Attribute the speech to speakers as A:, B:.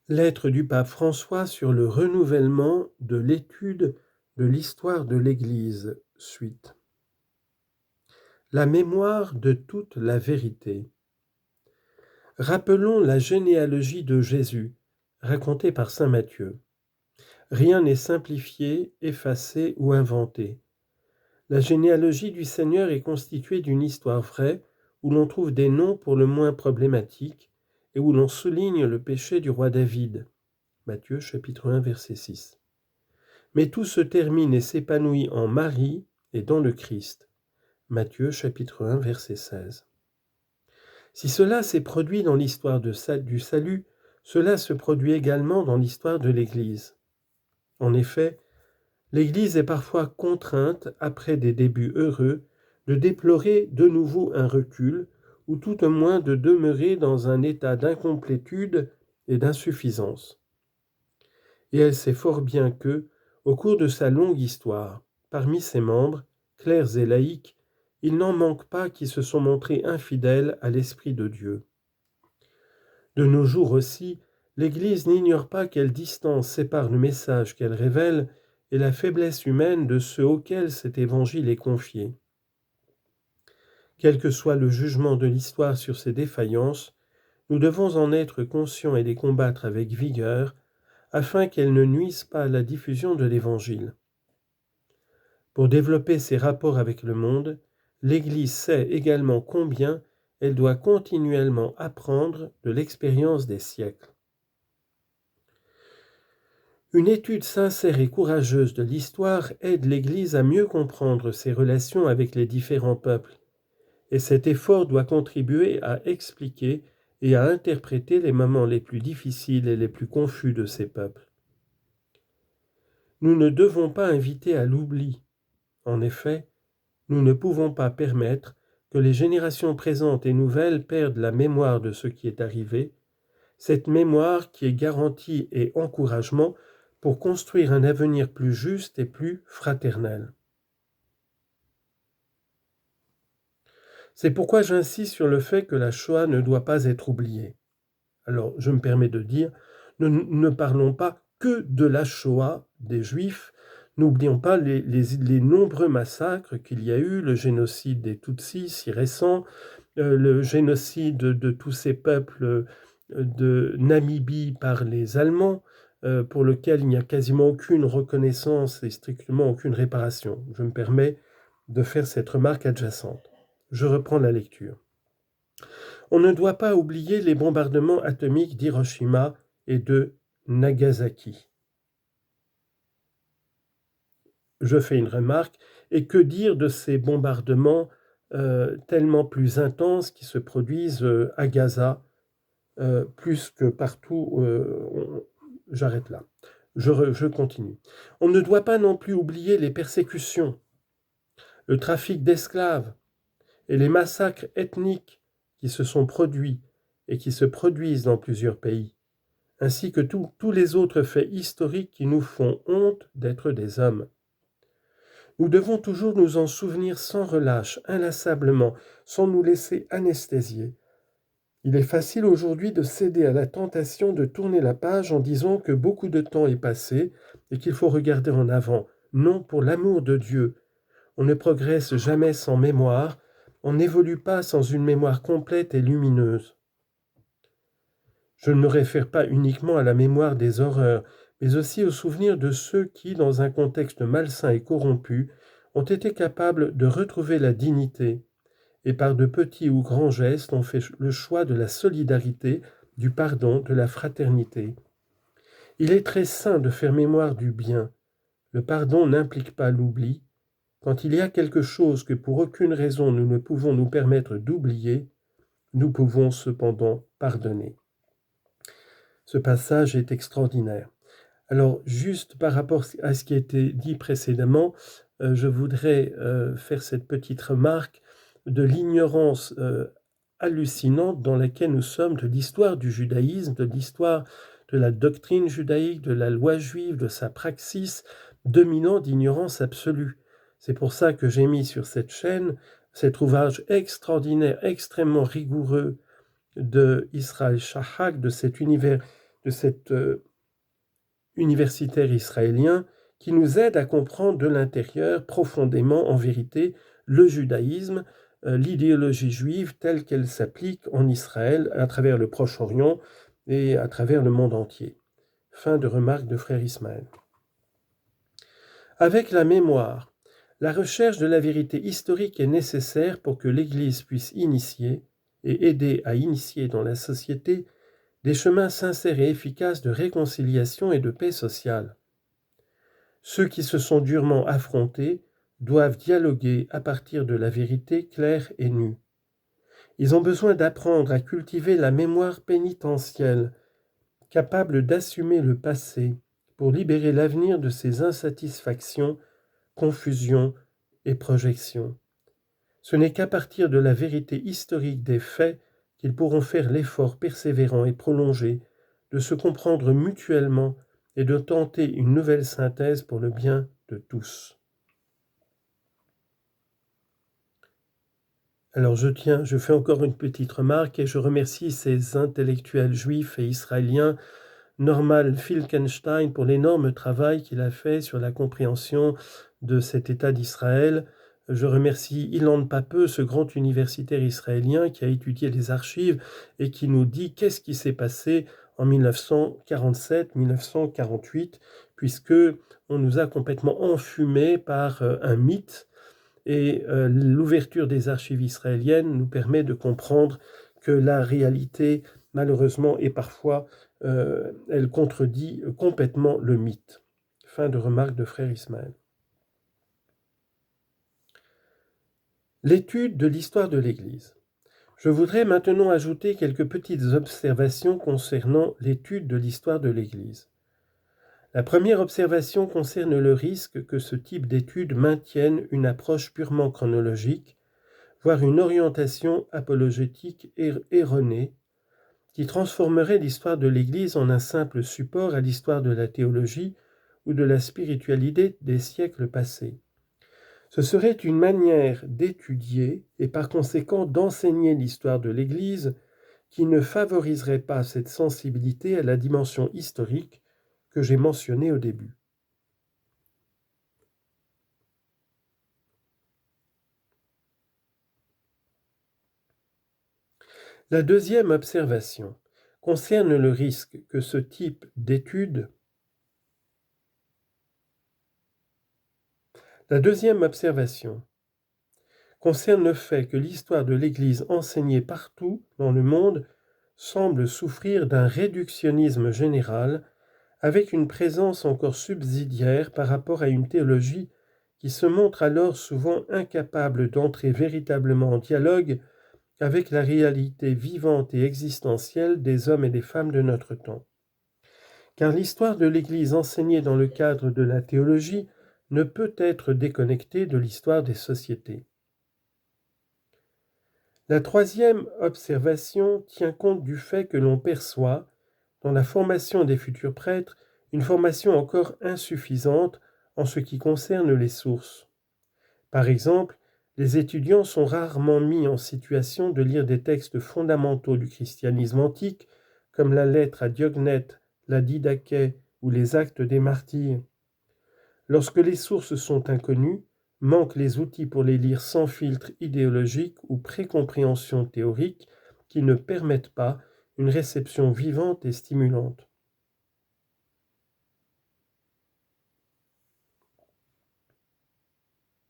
A: Lettre du pape François sur le renouvellement de l'étude de l'histoire de l'Église, suite. La mémoire de toute la vérité. Rappelons la généalogie de Jésus, racontée par saint Matthieu. Rien n'est simplifié, effacé ou inventé. La généalogie du Seigneur est constituée d'une histoire vraie, où l'on trouve des noms pour le moins problématiques, et où l'on souligne le péché du roi David. Matthieu chapitre 1 verset 6. Mais tout se termine et s'épanouit en Marie et dans le Christ. Matthieu chapitre 1 verset 16. Si cela s'est produit dans l'histoire du salut, cela se produit également dans l'histoire de l'Église. En effet, l'Église est parfois contrainte, après des débuts heureux, de déplorer de nouveau un recul, ou tout au moins de demeurer dans un état d'incomplétude et d'insuffisance. Et elle sait fort bien que, au cours de sa longue histoire, parmi ses membres, clercs et laïcs, il n'en manque pas qui se sont montrés infidèles à l'Esprit de Dieu. De nos jours aussi, l'Église n'ignore pas quelle distance sépare le message qu'elle révèle et la faiblesse humaine de ceux auxquels cet évangile est confié. Quel que soit le jugement de l'histoire sur ces défaillances, nous devons en être conscients et les combattre avec vigueur, afin qu'elles ne nuisent pas à la diffusion de l'Évangile. Pour développer ses rapports avec le monde, l'Église sait également combien elle doit continuellement apprendre de l'expérience des siècles. Une étude sincère et courageuse de l'histoire aide l'Église à mieux comprendre ses relations avec les différents peuples, et cet effort doit contribuer à expliquer et à interpréter les moments les plus difficiles et les plus confus de ces peuples. Nous ne devons pas inviter à l'oubli. En effet, nous ne pouvons pas permettre que les générations présentes et nouvelles perdent la mémoire de ce qui est arrivé, cette mémoire qui est garantie et encouragement pour construire un avenir plus juste et plus fraternel. C'est pourquoi j'insiste sur le fait que la Shoah ne doit pas être oubliée. Alors, je me permets de dire, ne parlons pas que de la Shoah des Juifs. N'oublions pas les nombreux massacres qu'il y a eu, le génocide des Tutsis, si récent, le génocide de tous ces peuples de Namibie par les Allemands, pour lequel il n'y a quasiment aucune reconnaissance et strictement aucune réparation. Je me permets de faire cette remarque adjacente. Je reprends la lecture. On ne doit pas oublier les bombardements atomiques d'Hiroshima et de Nagasaki. Je fais une remarque, et que dire de ces bombardements tellement plus intenses qui se produisent à Gaza, plus que partout. J'arrête là. Je continue. On ne doit pas non plus oublier les persécutions, le trafic d'esclaves et les massacres ethniques qui se sont produits et qui se produisent dans plusieurs pays, ainsi que tous les autres faits historiques qui nous font honte d'être des hommes. Nous devons toujours nous en souvenir sans relâche, inlassablement, sans nous laisser anesthésier. Il est facile aujourd'hui de céder à la tentation de tourner la page en disant que beaucoup de temps est passé et qu'il faut regarder en avant. Non, pour l'amour de Dieu. On ne progresse jamais sans mémoire, on n'évolue pas sans une mémoire complète et lumineuse. Je ne me réfère pas uniquement à la mémoire des horreurs, mais aussi au souvenir de ceux qui, dans un contexte malsain et corrompu, ont été capables de retrouver la dignité, et par de petits ou grands gestes ont fait le choix de la solidarité, du pardon, de la fraternité. Il est très sain de faire mémoire du bien. Le pardon n'implique pas l'oubli. Quand il y a quelque chose que pour aucune raison nous ne pouvons nous permettre d'oublier, nous pouvons cependant pardonner. Ce passage est extraordinaire. Alors, juste par rapport à ce qui a été dit précédemment, je voudrais faire cette petite remarque de l'ignorance hallucinante dans laquelle nous sommes de l'histoire du judaïsme, de l'histoire de la doctrine judaïque, de la loi juive, de sa praxis, 2000 ans d'ignorance absolue. C'est pour ça que j'ai mis sur cette chaîne cet ouvrage extraordinaire, extrêmement rigoureux de Israël Shahak, de cet de cet universitaire israélien qui nous aide à comprendre de l'intérieur profondément, en vérité, le judaïsme, l'idéologie juive telle qu'elle s'applique en Israël, à travers le Proche-Orient et à travers le monde entier. Fin de remarque de frère Ismaël. Avec la mémoire, la recherche de la vérité historique est nécessaire pour que l'Église puisse initier et aider à initier dans la société des chemins sincères et efficaces de réconciliation et de paix sociale. Ceux qui se sont durement affrontés doivent dialoguer à partir de la vérité claire et nue. Ils ont besoin d'apprendre à cultiver la mémoire pénitentielle, capable d'assumer le passé pour libérer l'avenir de ses insatisfactions, confusions et projections. Ce n'est qu'à partir de la vérité historique des faits qu'ils pourront faire l'effort persévérant et prolongé de se comprendre mutuellement et de tenter une nouvelle synthèse pour le bien de tous. Alors je fais encore une petite remarque et je remercie ces intellectuels juifs et israéliens, Norman Finkelstein, pour l'énorme travail qu'il a fait sur la compréhension de cet État d'Israël. Je remercie Ilan Pape, ce grand universitaire israélien qui a étudié les archives et qui nous dit qu'est-ce qui s'est passé en 1947-1948, puisque on nous a complètement enfumés par un mythe. Et l'ouverture des archives israéliennes nous permet de comprendre que la réalité, malheureusement, et parfois, elle contredit complètement le mythe. Fin de remarque de frère Ismaël. L'étude de l'histoire de l'Église. Je voudrais maintenant ajouter quelques petites observations concernant l'étude de l'histoire de l'Église. La première observation concerne le risque que ce type d'étude maintienne une approche purement chronologique, voire une orientation apologétique erronée, qui transformerait l'histoire de l'Église en un simple support à l'histoire de la théologie ou de la spiritualité des siècles passés. Ce serait une manière d'étudier et par conséquent d'enseigner l'histoire de l'Église qui ne favoriserait pas cette sensibilité à la dimension historique que j'ai mentionnée au début. La deuxième observation concerne le risque que ce type d'étude. La deuxième observation concerne le fait que l'histoire de l'Église enseignée partout dans le monde semble souffrir d'un réductionnisme général, avec une présence encore subsidiaire par rapport à une théologie qui se montre alors souvent incapable d'entrer véritablement en dialogue avec la réalité vivante et existentielle des hommes et des femmes de notre temps. Car l'histoire de l'Église enseignée dans le cadre de la théologie ne peut être déconnectée de l'histoire des sociétés. La troisième observation tient compte du fait que l'on perçoit, dans la formation des futurs prêtres, une formation encore insuffisante en ce qui concerne les sources. Par exemple, les étudiants sont rarement mis en situation de lire des textes fondamentaux du christianisme antique, comme la lettre à Diognète, la Didaché ou les actes des martyrs. Lorsque les sources sont inconnues, manquent les outils pour les lire sans filtre idéologique ou précompréhension théorique qui ne permettent pas une réception vivante et stimulante.